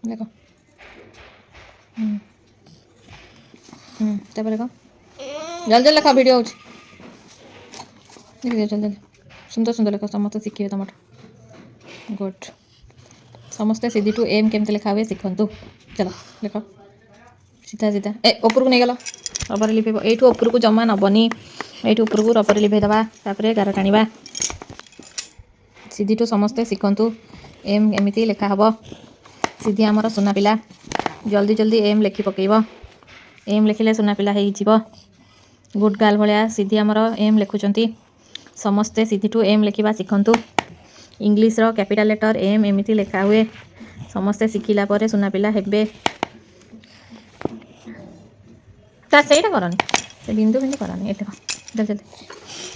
ଦେଖ ତାପରେ ଦେଖ ଜଲ୍ଦି ଲେଖ ଭିଡ଼ିଓ ହେଉଛି ଦେଖିଦିଅ ଜଲ୍ଦି ସୁନ୍ଦର ସୁନ୍ଦର ଲେଖ ସମସ୍ତେ ଶିଖିବେ ତୁମଠୁ ଗୁଡ୍ ସମସ୍ତେ ସିଧିଠୁ ଏମ୍ କେମିତି ଲେଖା ହୁଏ ଶିଖନ୍ତୁ ଚାଲ ଲେଖ ସିଧା ସିଧା ଉପରକୁ ନେଇଗଲ ରବରେ ଲିଭେଇବ ଏଇଠୁ ଉପରକୁ ଜମା ନେବନି ଏଇଠୁ ଉପରକୁ ରବରେ ଲିଭେଇଦେବା ତାପରେ ଗାର ଟାଣିବା ସିଧିଠୁ ସମସ୍ତେ ଶିଖନ୍ତୁ ଏମ୍ ଏମିତି ଲେଖା ହେବ ସିଧି ଆମର ସୁନା ପିଲା ଜଲ୍ଦି ଜଲ୍ଦି ଏମ୍ ଲେଖି ପକାଇବ ଏମ୍ ଲେଖିଲେ ସୁନା ପିଲା ହେଇଯିବ ଗୁଡ୍ ଗାର୍ଲ ଭଳିଆ ସିଧି ଆମର ଏମ୍ ଲେଖୁଛନ୍ତି ସମସ୍ତେ ସିଧିଠୁ ଏମ୍ ଲେଖିବା ଶିଖନ୍ତୁ ଇଂଲିଶର କ୍ୟାପିଟାଲ ଲେଟର ଏମ୍ ଏମିତି ଲେଖା ହୁଏ ସମସ୍ତେ ଶିଖିଲା ପରେ ସୁନା ପିଲା ହେବେ ସେଇଟା କରନି ସେ ବିନ୍ଦୁ ବିନ୍ଦୁ କରନି ଏଠି ଜଲ୍ଦି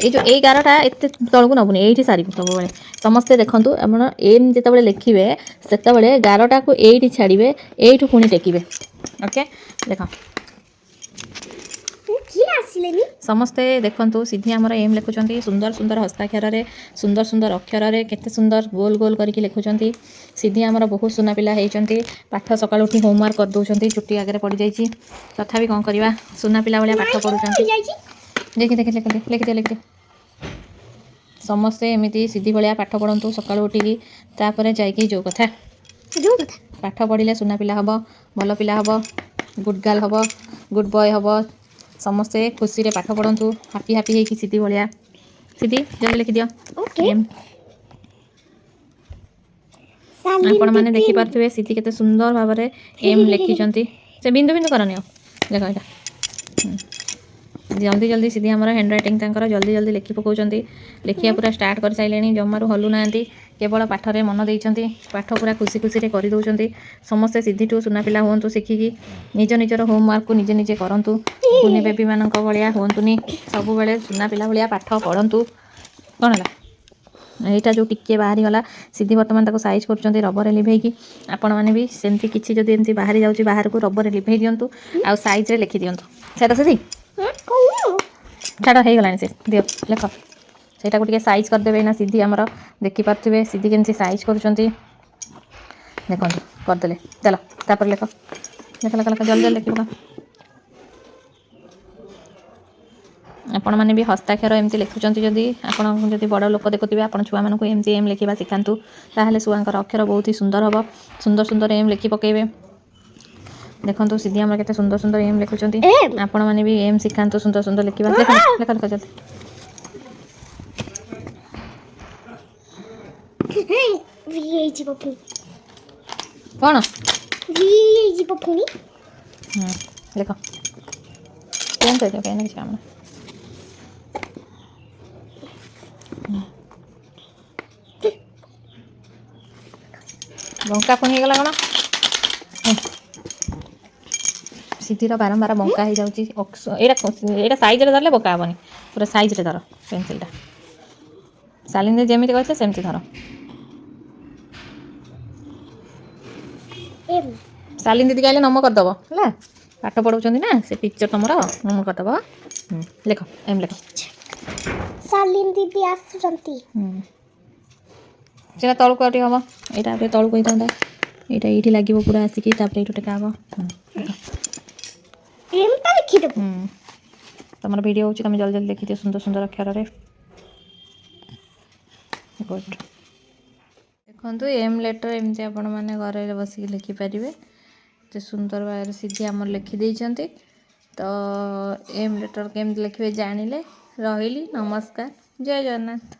ଏଇ ଯେଉଁ ଏଇ ଗାରଟା ଏତେ ତଳକୁ ନେବୁନି ଏଇଠି ସାରିବୁ ସବୁବେଳେ ସମସ୍ତେ ଦେଖନ୍ତୁ ଆପଣ ଏମ୍ ଯେତେବେଳେ ଲେଖିବେ ସେତେବେଳେ ଗାରଟାକୁ ଏଇଠି ଛାଡ଼ିବେ ଏଇଠୁ ପୁଣି ଟେକିବେ ଓକେ ଦେଖ ସମସ୍ତେ ଦେଖନ୍ତୁ ସିଧି ଆମର ଏମ୍ ଲେଖୁଛନ୍ତି ସୁନ୍ଦର ସୁନ୍ଦର ହସ୍ତାକ୍ଷରରେ ସୁନ୍ଦର ସୁନ୍ଦର ଅକ୍ଷରରେ କେତେ ସୁନ୍ଦର ଗୋଲ ଗୋଲ କରିକି ଲେଖୁଛନ୍ତି ସିଧି ଆମର ବହୁତ ସୁନା ପିଲା ହେଇଛନ୍ତି ପାଠ ସକାଳୁ ଉଠି ହୋମୱାର୍କ କରିଦେଉଛନ୍ତି ଚୁଟି ଆଗରେ ପଡ଼ିଯାଇଛି ତଥାପି କ'ଣ କରିବା ସୁନା ପିଲା ଭଳିଆ ପାଠ ପଢ଼ୁଛନ୍ତି ଲେଖିଦିଅ ସମସ୍ତେ ଏମିତି ସିଧି ଭଳିଆ ପାଠ ପଢ଼ନ୍ତୁ ସକାଳୁ ଉଠିକି ତାପରେ ଯାଇକି ଯେଉଁ କଥା ପାଠ ପଢ଼ିଲେ ସୁନା ପିଲା ହେବ ଭଲ ପିଲା ହେବ ଗୁଡ୍ ଗାର୍ଲ ହେବ ଗୁଡ୍ ବୟ ହେବ ସମସ୍ତେ ଖୁସିରେ ପାଠ ପଢ଼ନ୍ତୁ ହାପି ହାପି ହେଇକି ସିଧି ଭଳିଆ ସିଧି ଜଲ୍ଦି ଲେଖିଦିଅ ଆପଣମାନେ ଦେଖିପାରୁଥିବେ ସିଧି କେତେ ସୁନ୍ଦର ଭାବରେ ଏମ୍ ଲେଖିଛନ୍ତି ସେ ବିନ୍ଦୁ ବିନ୍ଦୁ କରନି ଆଉ ଦେଖ ଏଇଟା ଜଲ୍ଦି ଜଲ୍ଦି ସିଧି ଆମର ହ୍ୟାଣ୍ଡ ରାଇଟିଂ ତାଙ୍କର ଜଲ୍ଦି ଜଲ୍ଦି ଲେଖି ପକାଉଛନ୍ତି ଲେଖିବା ପୁରା ଷ୍ଟାର୍ଟ କରିସାରିଲେଣି ଜମାରୁ ହଲୁନାହାନ୍ତି କେବଳ ପାଠରେ ମନ ଦେଇଛନ୍ତି ପାଠ ପୁରା ଖୁସି ଖୁସିରେ କରିଦେଉଛନ୍ତି ସମସ୍ତେ ସିଧିଠୁ ସୁନା ପିଲା ହୁଅନ୍ତୁ ଶିଖିକି ନିଜ ନିଜର ହୋମୱାର୍କକୁ ନିଜେ ନିଜେ କରନ୍ତୁ କୁନି ବେବିମାନଙ୍କ ଭଳିଆ ହୁଅନ୍ତୁନି ସବୁବେଳେ ସୁନା ପିଲା ଭଳିଆ ପାଠ ପଢ଼ନ୍ତୁ କ'ଣ ହେଲା ଏଇଟା ଯେଉଁ ଟିକିଏ ବାହାରିଗଲା ସିଧି ବର୍ତ୍ତମାନ ତାକୁ ସାଇଜ୍ କରୁଛନ୍ତି ରବରେ ଲିଭେଇକି ଆପଣମାନେ ବି ସେମିତି କିଛି ଯଦି ଏମିତି ବାହାରି ଯାଉଛି ବାହାରକୁ ରବରେ ଲିଭେଇ ଦିଅନ୍ତୁ ଆଉ ସାଇଜ୍ରେ ଲେଖିଦିଅନ୍ତୁ ସେଇଟା ସିଧି ଛାଡ଼ ହେଇଗଲାଣି ସେ ଦିଅ ଲେଖ ସେଇଟାକୁ ଟିକେ ସାଇଜ୍ କରିଦେବେ ଏଇନା ସିଧି ଆମର ଦେଖିପାରୁଥିବେ ସିଧି କେମିତି ସାଇଜ୍ କରୁଛନ୍ତି ଦେଖନ୍ତୁ କରିଦେଲେ ଚାଲ ତାପରେ ଲେଖ ଲେଖ ଲେଖ ଲେଖ ଜଲ୍ଦି ଜଲ୍ଦି ଲେଖିବ ଆପଣମାନେ ବି ହସ୍ତାକ୍ଷର ଏମିତି ଲେଖୁଛନ୍ତି ଯଦି ଆପଣ ଯଦି ବଡ଼ ଲୋକ ଦେଖୁଥିବେ ଆପଣ ଛୁଆମାନଙ୍କୁ ଏମିତି ଏମ୍ ଲେଖିବା ଶିଖାନ୍ତୁ ତାହେଲେ ଛୁଆଙ୍କର ଅକ୍ଷର ବହୁତ ହି ସୁନ୍ଦର ହେବ ସୁନ୍ଦର ସୁନ୍ଦର ଏମ୍ ଲେଖି ପକାଇବେ ଦେଖନ୍ତୁ ସିଧି ଆମର କେତେ ସୁନ୍ଦର ସୁନ୍ଦର ଏମ୍ ଲେଖୁଛନ୍ତି ଆପଣମାନେ ବି ଏମ୍ ଶିଖାନ୍ତୁ ସୁନ୍ଦର ସୁନ୍ଦର ଲେଖିବା ଲେଖ ଲେଖ ଲେଖ ଜଲ୍ଦି କ'ଣ ଲେଖ କେମିତି ହେଇଯିବ କାହିଁକି କିଛି କାମ ନାହିଁ ବଙ୍କା ପୁଣି ହେଇଗଲା କ'ଣ ସିଧିର ବାରମ୍ବାର ବଙ୍କା ହେଇଯାଉଛି ଏଇଟା ସାଇଜ୍ରେ ଧରିଲେ ବଙ୍କା ହେବନି ପୁରା ସାଇଜ୍ରେ ଧର ପେନ୍ସିଲ୍ଟା ଶାଲିନୀ ଯେମିତି କହିଥିଲେ ସେମିତି ଧର ଶାଲିନୀ ଦିଦି କହିଲେ ନମ କରିଦେବ ହେଲା ପାଠ ପଢ଼ାଉଛନ୍ତି ନା ସେ ଟିଚର ତୁମର ନମ କରିଦେବ ଲେଖ ଏମ୍ ଲେଖ ଶାଲିନୀ ଦିଦି ଆସୁଛନ୍ତି ସେଇଟା ତଳକୁ ଆଉ ଟିକେ ହେବ ଏଇଟା ଟିକେ ତଳକୁ ହେଇଥାନ୍ତା ଏଇଟା ଏଇଠି ଲାଗିବ ପୁରା ଆସିକି ତାପରେ ଏଇଠୁ ଟେକା ହେବ ତୁମର ଭିଡ଼ିଓ ହେଉଛି ତୁମେ ଜଲ୍ଦି ଜଲ୍ଦି ଲେଖିଦିଅ ସୁନ୍ଦର ସୁନ୍ଦର ଅକ୍ଷରରେ ଗୁଡ୍ ଦେଖନ୍ତୁ ଏମ୍ ଲେଟର୍ ଏମିତି ଆପଣମାନେ ଘରେ ବସିକି ଲେଖିପାରିବେ ଏତେ ସୁନ୍ଦର ଭାବରେ ସିଧି ଆମର ଲେଖିଦେଇଛନ୍ତି ତ ଏମ୍ ଲେଟର୍ କେମିତି ଲେଖିବେ ଜାଣିଲେ ରହିଲି ନମସ୍କାର ଜୟ ଜଗନ୍ନାଥ।